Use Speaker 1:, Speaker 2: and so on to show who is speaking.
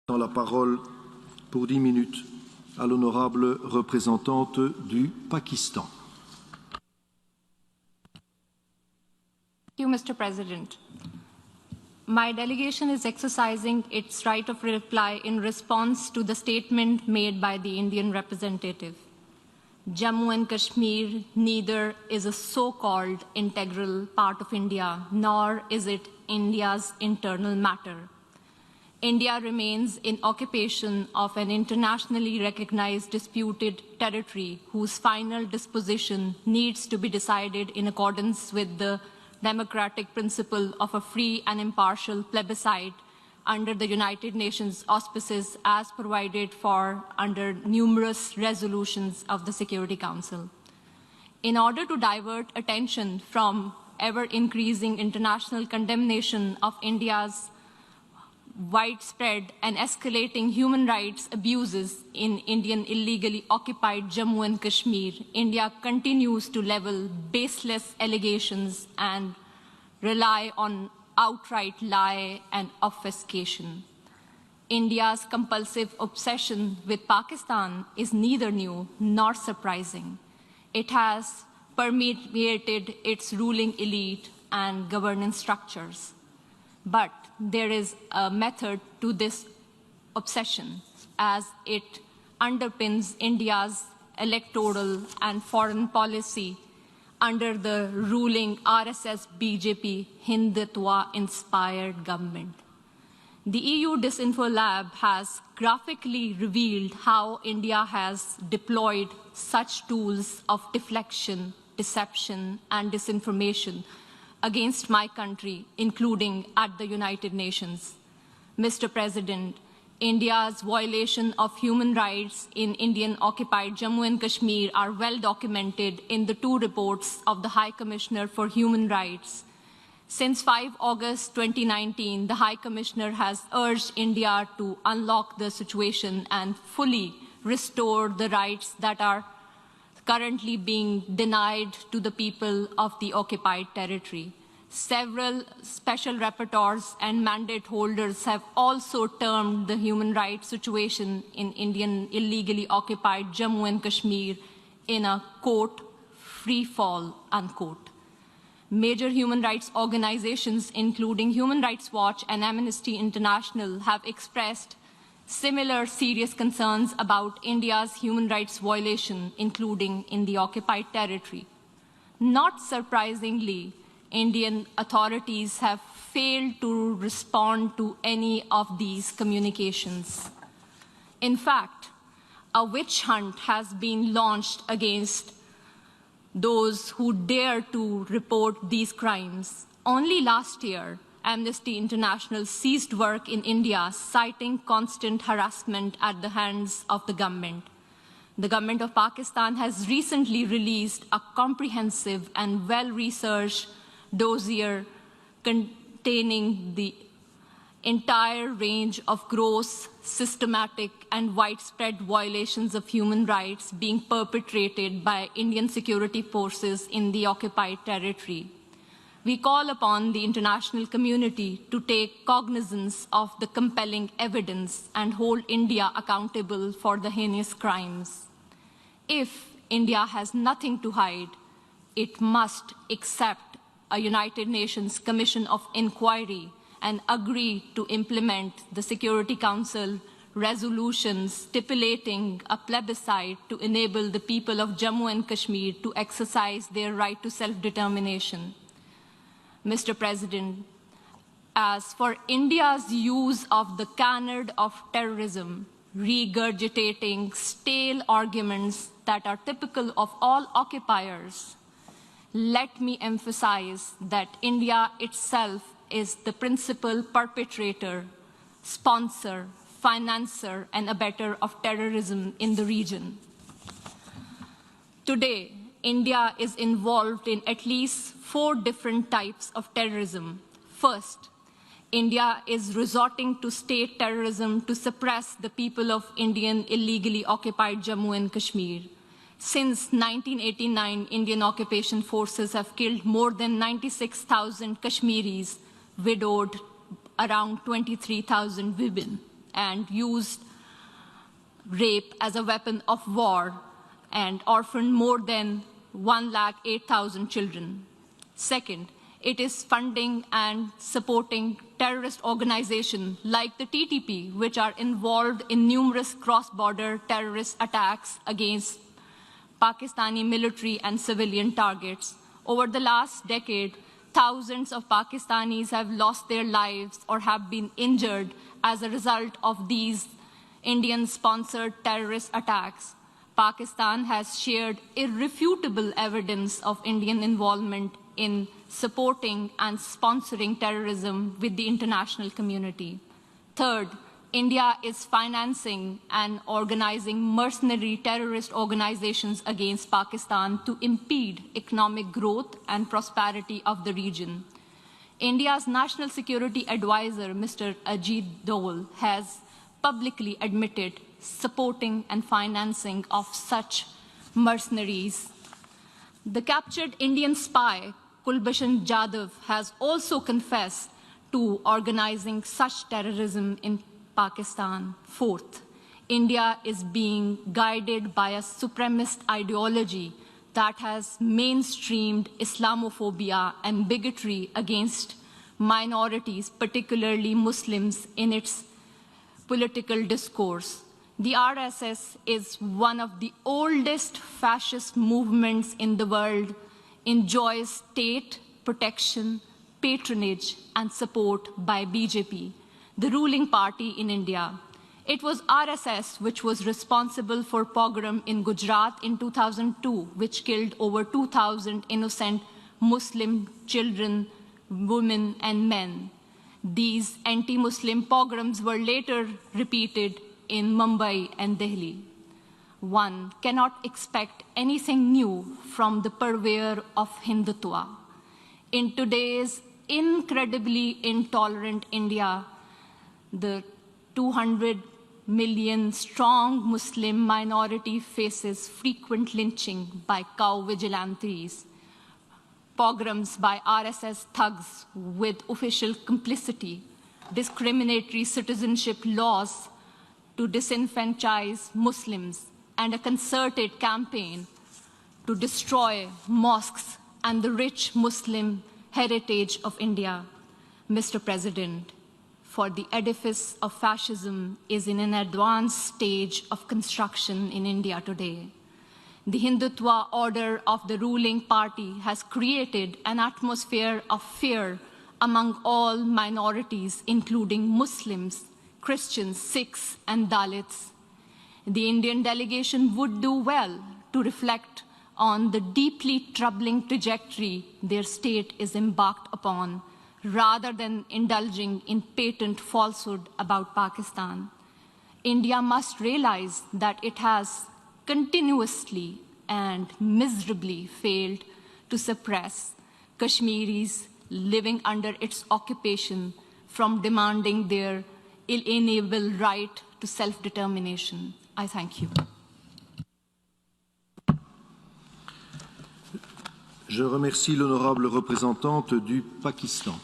Speaker 1: La parole pour 10 minutes à l'honorable représentante du Pakistan.
Speaker 2: Thank you, Mr. President. My delegation is exercising its right of reply in response to the statement made by the Indian representative. Jammu and Kashmir neither is a so-called integral part of India, nor is it India's internal matter. India remains in occupation of an internationally recognized disputed territory whose final disposition needs to be decided in accordance with the democratic principle of a free and impartial plebiscite under the United Nations auspices as provided for under numerous resolutions of the Security Council. In order to divert attention from ever-increasing international condemnation of India's widespread and escalating human rights abuses in Indian illegally occupied Jammu and Kashmir, India continues to level baseless allegations and rely on outright lie and obfuscation. India's compulsive obsession with Pakistan is neither new nor surprising. It has permeated its ruling elite and governance structures. But there is a method to this obsession, as it underpins India's electoral and foreign policy under the ruling RSS-BJP Hindutva-inspired government. The EU Disinfo Lab has graphically revealed how India has deployed such tools of deflection, deception, and disinformation against my country, including at the United Nations. Mr. President, India's violation of human rights in Indian-occupied Jammu and Kashmir are well documented in the two reports of the High Commissioner for Human Rights. Since 5 August 2019, the High Commissioner has urged India to unlock the situation and fully restore the rights that are currently being denied to the people of the occupied territory. Several special rapporteurs and mandate holders have also termed the human rights situation in Indian illegally occupied Jammu and Kashmir in a, quote, free fall, unquote. Major human rights organizations, including Human Rights Watch and Amnesty International, have expressed similar serious concerns about India's human rights violation, including in the occupied territory. Not surprisingly, Indian authorities have failed to respond to any of these communications. In fact, a witch hunt has been launched against those who dare to report these crimes. Only last year, Amnesty International ceased work in India, citing constant harassment at the hands of the government. The government of Pakistan has recently released a comprehensive and well-researched dossier containing the entire range of gross, systematic, and widespread violations of human rights being perpetrated by Indian security forces in the occupied territory. We call upon the international community to take cognizance of the compelling evidence and hold India accountable for the heinous crimes. If India has nothing to hide, it must accept a United Nations Commission of Inquiry and agree to implement the Security Council resolutions stipulating a plebiscite to enable the people of Jammu and Kashmir to exercise their right to self-determination. Mr. President, as for India's use of the canard of terrorism, regurgitating stale arguments that are typical of all occupiers, let me emphasize that India itself is the principal perpetrator, sponsor, financer, and abettor of terrorism in the region. Today, India is involved in at least 4 different types of terrorism. First, India is resorting to state terrorism to suppress the people of Indian illegally occupied Jammu and Kashmir. Since 1989, Indian occupation forces have killed more than 96,000 Kashmiris, widowed around 23,000 women, and used rape as a weapon of war and orphaned more than 108,000 children. Second, it is funding and supporting terrorist organizations like the TTP, which are involved in numerous cross-border terrorist attacks against Pakistani military and civilian targets. Over the last decade, thousands of Pakistanis have lost their lives or have been injured as a result of these Indian-sponsored terrorist attacks. Pakistan has shared irrefutable evidence of Indian involvement in supporting and sponsoring terrorism with the international community. Third, India is financing and organizing mercenary terrorist organizations against Pakistan to impede economic growth and prosperity of the region. India's National Security Advisor, Mr. Ajit Dole, has publicly admitted supporting and financing of such mercenaries. The captured Indian spy, Kulbhushan Jadhav, has also confessed to organizing such terrorism in Pakistan. Fourth, India is being guided by a supremacist ideology that has mainstreamed Islamophobia and bigotry against minorities, particularly Muslims, in its political discourse. The RSS is one of the oldest fascist movements in the world, enjoys state protection, patronage, and support by BJP, the ruling party in India. It was RSS which was responsible for pogrom in Gujarat in 2002, which killed over 2,000 innocent Muslim children, women, and men. These anti-Muslim pogroms were later repeated in Mumbai and Delhi. One cannot expect anything new from the purveyor of Hindutva. In today's incredibly intolerant India, the 200 million strong Muslim minority faces frequent lynching by cow vigilantes, pogroms by RSS thugs with official complicity, discriminatory citizenship laws to disenfranchise Muslims, and a concerted campaign to destroy mosques and the rich Muslim heritage of India. Mr. President, for the edifice of fascism is in an advanced stage of construction in India today. The Hindutva order of the ruling party has created an atmosphere of fear among all minorities, including Muslims, Christians, Sikhs, and Dalits. The Indian delegation would do well to reflect on the deeply troubling trajectory their state is embarked upon, rather than indulging in patent falsehood about Pakistan. India must realize that it has continuously and miserably failed to suppress Kashmiris living under its occupation from demanding their inalienable right to self-determination. I thank you.
Speaker 1: Je remercie l'honorable représentante du Pakistan.